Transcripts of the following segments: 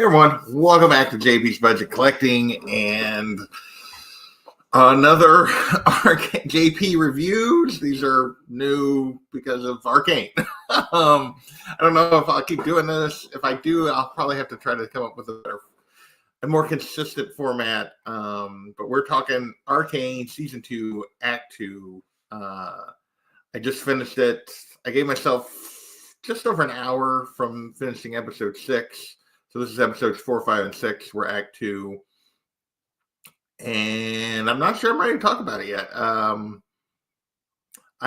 Hey everyone, welcome back to JB's Budget Collecting and another JP reviews. These are new because of Arcane. I don't know if I'll keep doing this. If I do, I'll probably have to try to come up with a more consistent format. But we're talking Arcane Season 2, Act 2. I just finished it. I gave myself just over an hour from finishing episode 6. So this is episodes 4, 5, and 6. We're Act 2. And I'm not sure I'm ready to talk about it yet. I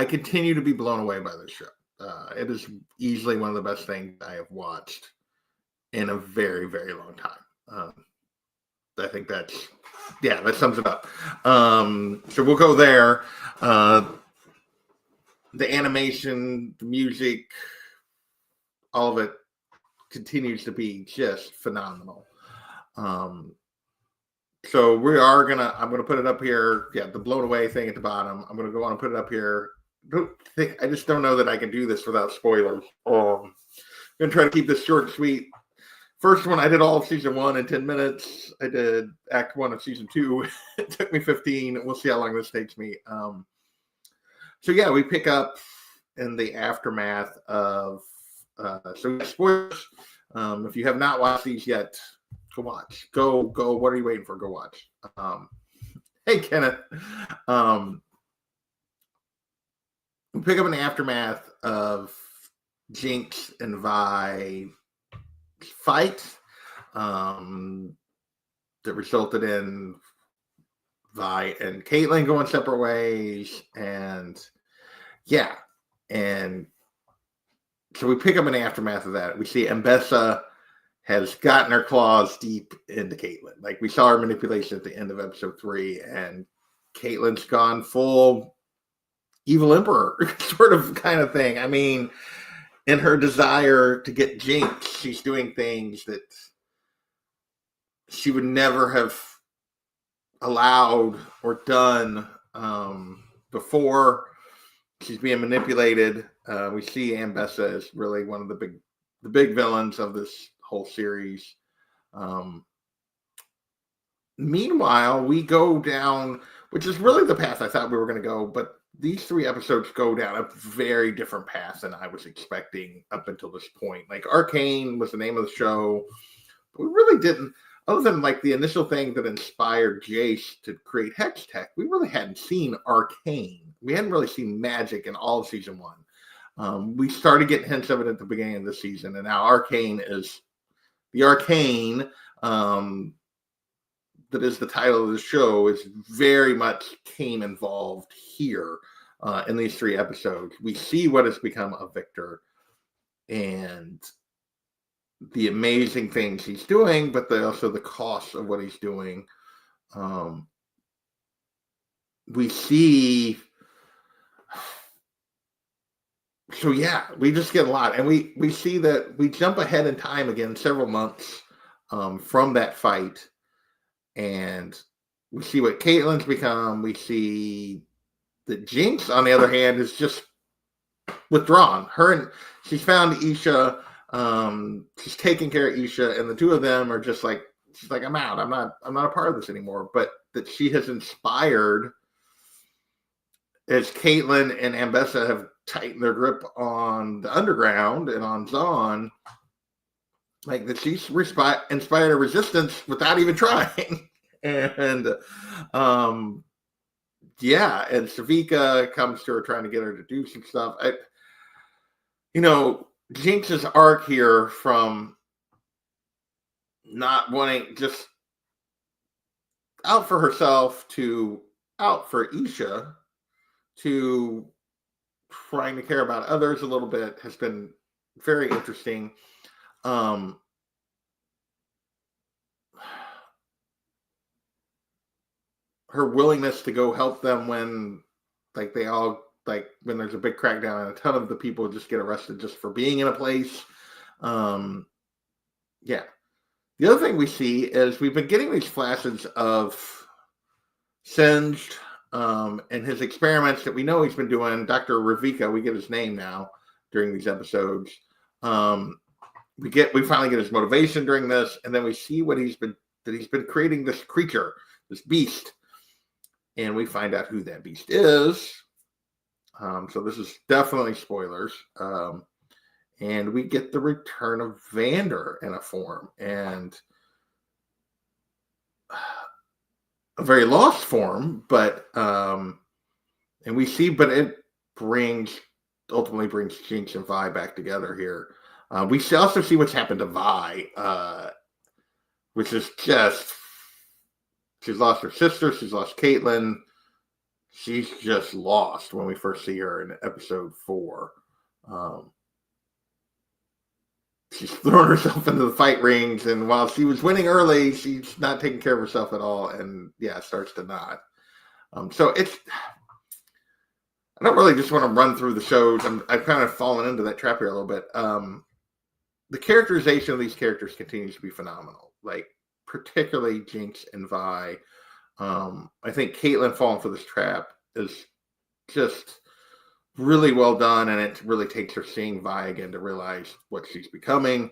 continue to be blown away by this show. It is easily one of the best things I have watched in a very, very long time. I think that sums it up. So we'll go there. The animation, the music, all of it continues to be just phenomenal. So I'm gonna put it up here. Yeah, the blown away thing at the bottom. I'm gonna go on and put it up here. I just don't know that I can do this without spoilers. I'm gonna try to keep this short and sweet. First one, I did all of season 1 in 10 minutes. I did act 1 of season 2. It took me 15. We'll see how long this takes me. We pick up in the aftermath of spoilers. If you have not watched these yet, go watch. Go. What are you waiting for? Go watch. Hey, Kenneth. We pick up in the aftermath of Jinx and Vi fight that resulted in Vi and Caitlyn going separate ways. And so we pick up in the aftermath of that. We see Mbessa has gotten her claws deep into Caitlyn. Like we saw her manipulation at the end of episode 3, and Caitlyn's gone full evil emperor sort of kind of thing. I mean, in her desire to get Jinx, she's doing things that she would never have allowed or done before. She's being manipulated. We see Mbessa is really one of the big villains of this whole series. Meanwhile, we go down, which is really the path I thought we were going to go, but these 3 episodes go down a very different path than I was expecting up until this point. Like Arcane was the name of the show. We really didn't, other than like the initial thing that inspired Jace to create Hex Tech, we really hadn't seen Arcane. We hadn't really seen magic in all of season 1. We started getting hints of it at the beginning of the season, and now Arcane is the Arcane that is the title of the show is very much Kane involved here in these 3 episodes. We see what has become of Victor and the amazing things he's doing, but also the cost of what he's doing. We see. So we just get a lot, and we see that we jump ahead in time again several months from that fight, and we see what Caitlyn's become. We see that Jinx, on the other hand, is just withdrawn. She's found Isha. She's taking care of Isha, and the 2 of them are just like, she's like, I'm out. I'm not a part of this anymore. But that she has inspired, as Caitlyn and Mbessa have tightened their grip on the underground and on Zon, like that she's inspired a resistance without even trying. And and Savika comes to her trying to get her to do some stuff. Jinx's arc here from not wanting, just out for herself to out for Isha to trying to care about others a little bit has been very interesting. Her willingness to go help them when when there's a big crackdown and a ton of the people just get arrested just for being in a place. The other thing we see is we've been getting these flashes of Singed and his experiments that we know he's been doing. Dr. Ravika, we get his name now during these episodes. we finally get his motivation during this, and then we see he's been creating this creature, this beast, and we find out who that beast is. So this is definitely spoilers. And we get the return of Vander in a form, and a very lost form, but and we see, but it ultimately brings Jinx and Vi back together here. We also see what's happened to Vi, which is just, she's lost her sister, she's lost Caitlyn, she's just lost when we first see her in episode 4. She's thrown herself into the fight rings, and while she was winning early, she's not taking care of herself at all, and starts to not. So it's, I don't really just want to run through the shows. I've kind of fallen into that trap here a little bit. The characterization of these characters continues to be phenomenal, like particularly Jinx and Vi. I think Caitlyn falling for this trap is just really well done, and it really takes her seeing Vi again to realize what she's becoming.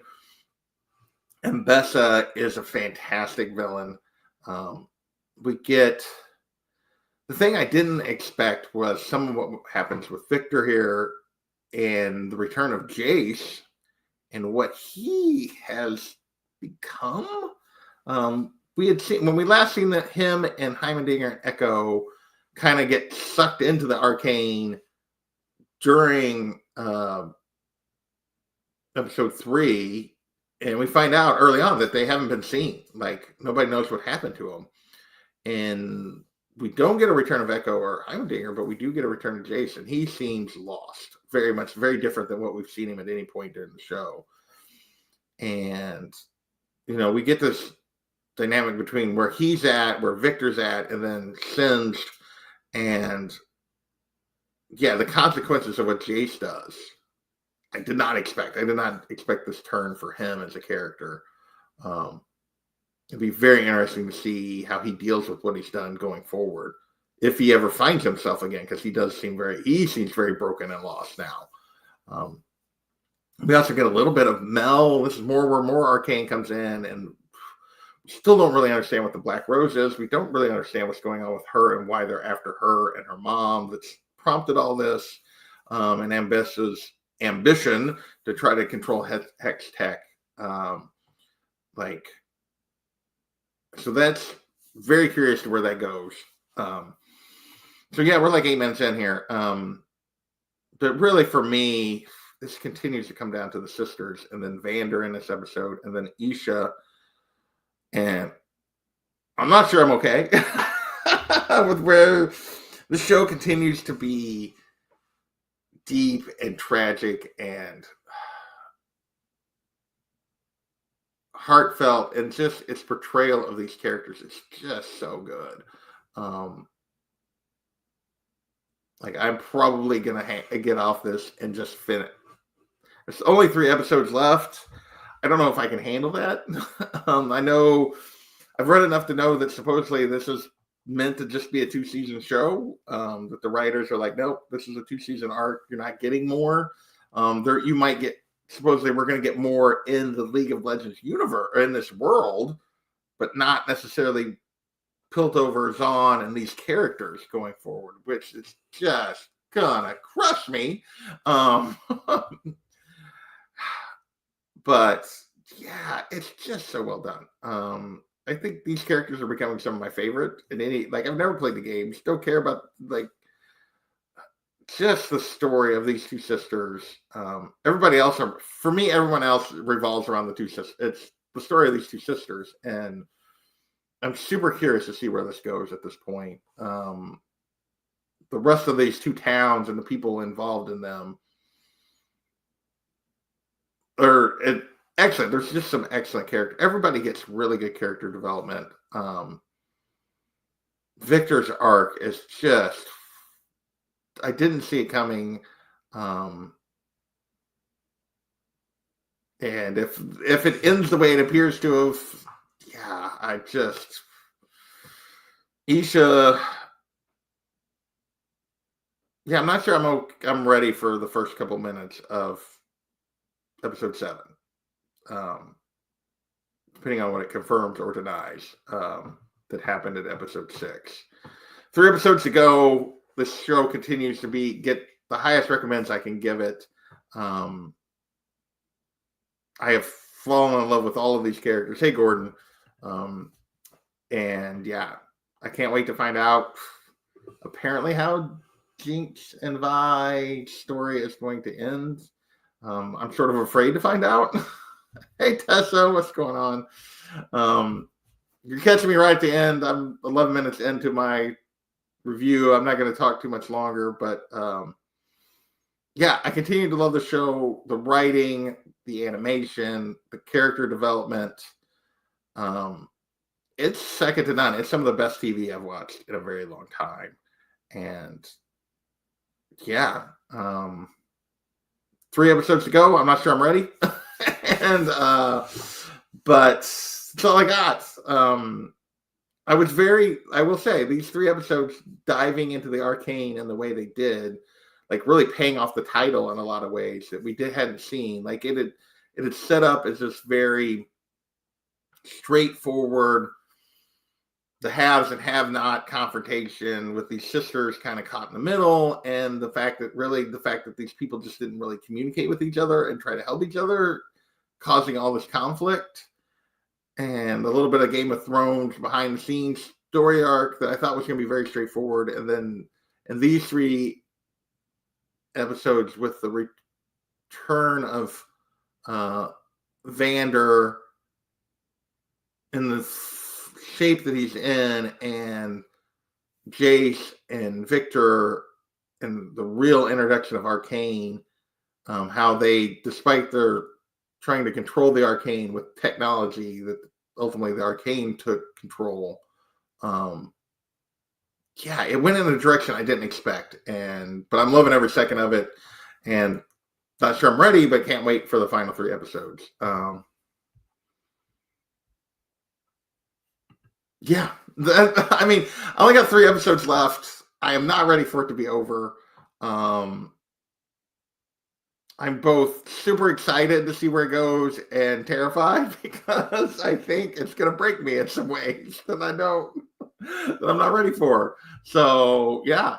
And Bessa is a fantastic villain. We get, the thing I didn't expect was some of what happens with Victor here, and the return of Jace and what he has become. We had seen, when we last seen that him and Heimerdinger and Echo kind of get sucked into the Arcane during episode 3, and we find out early on that they haven't been seen. Like, nobody knows what happened to them. And we don't get a return of Echo or Heimerdinger, but we do get a return of Jason. He seems lost, very much, very different than what we've seen him at any point during the show. And, we get this dynamic between where he's at, where Victor's at, and then Singed, and the consequences of what Jace does. I did not expect this turn for him as a character. It'd be very interesting to see how he deals with what he's done going forward, if he ever finds himself again, because he seems very broken and lost now. We also get a little bit of Mel. This is where more Arcane comes in, and we still don't really understand what the Black Rose is. We don't really understand what's going on with her and why they're after her and her mom. That's prompted all this, and Ambessa's ambition to try to control Hex Tech. So that's very curious to where that goes. We're like 8 minutes in here. But really, for me, this continues to come down to the sisters, and then Vander in this episode, and then Isha. And I'm not sure I'm okay with where the show continues to be deep and tragic and heartfelt, and just its portrayal of these characters is just so good. I'm probably gonna get off this and just finish. There's only 3 episodes left. I don't know if I can handle that. I know I've read enough to know that supposedly this is meant to just be a 2-season show. That the writers are like, nope, this is a 2-season arc. You're not getting more. You might get, supposedly we're going to get more in the League of Legends universe, or in this world, but not necessarily Piltover, Zaun, and these characters going forward, which is just gonna crush me. But it's just so well done. I think these characters are becoming some of my favorite. And I've never played the game, still care about just the story of these 2 sisters. Everybody else, for me, everyone else revolves around the 2 sisters. It's the story of these 2 sisters, and I'm super curious to see where this goes at this point. The rest of these 2 towns and the people involved in them are excellent. There's just some excellent character. Everybody gets really good character development. Victor's arc is just, I didn't see it coming. And if it ends the way it appears to have, Isha, I'm not sure I'm ready for the first couple minutes of episode 7. depending on what it confirms or denies, that happened in episode 6. 3 episodes to go. This show continues to get the highest recommends I can give it. I have fallen in love with all of these characters. Hey, Gordon. And yeah, I can't wait to find out apparently how Jinx and Vi's story is going to end. I'm sort of afraid to find out. Hey, Tessa, what's going on? You're catching me right at the end. I'm 11 minutes into my review. I'm not going to talk too much longer, but yeah, I continue to love the show, the writing, the animation, the character development. It's second to none. It's some of the best TV I've watched in a very long time. And yeah, 3 episodes to go. I'm not sure I'm ready. And but that's all I got. I will say these 3 episodes diving into the Arcane and the way they did, like really paying off the title in a lot of ways that we hadn't seen. Like it had set up as this very straightforward, the haves and have not confrontation with these sisters kind of caught in the middle, and the fact that these people just didn't really communicate with each other and try to help each other, causing all this conflict, and a little bit of Game of Thrones behind the scenes story arc that I thought was going to be very straightforward. And then in these 3 episodes with the return of Vander in the shape that he's in, and Jace and Victor, and the real introduction of Arcane, how they, despite their trying to control the Arcane with technology, that ultimately the Arcane took control. Yeah, it went in a direction I didn't expect, but I'm loving every second of it, and not sure I'm ready, but can't wait for the final 3 episodes. Yeah, I mean, I only got 3 episodes left. I am not ready for it to be over. I'm both super excited to see where it goes and terrified because I think it's going to break me in some ways that I'm not ready for. So yeah,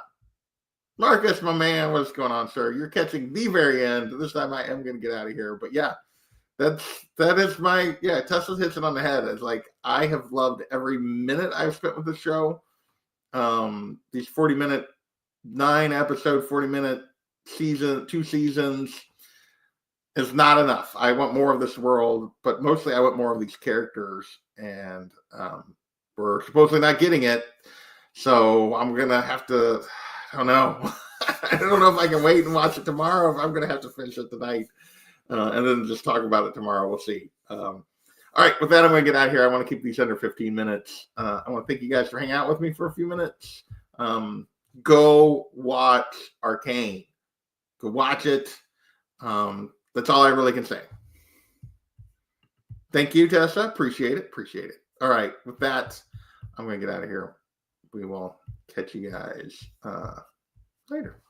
Marcus, my man, what's going on, sir? You're catching the very end. This time I am going to get out of here, but yeah, that is my, Tesla's hits it on the head. It's like, I have loved every minute I've spent with the show. These 40-minute, 9-episode, 40-minute season, 2 seasons is not enough. I want more of this world, but mostly I want more of these characters, and we're supposedly not getting it. So I'm going to have to, I don't know. I don't know if I can wait and watch it tomorrow, or if I'm going to have to finish it tonight. And then just talk about it tomorrow. We'll see. All right. With that, I'm going to get out of here. I want to keep these under 15 minutes. I want to thank you guys for hanging out with me for a few minutes. Go watch Arcane. Go watch it. That's all I really can say. Thank you, Tessa. Appreciate it. All right. With that, I'm going to get out of here. We will catch you guys later.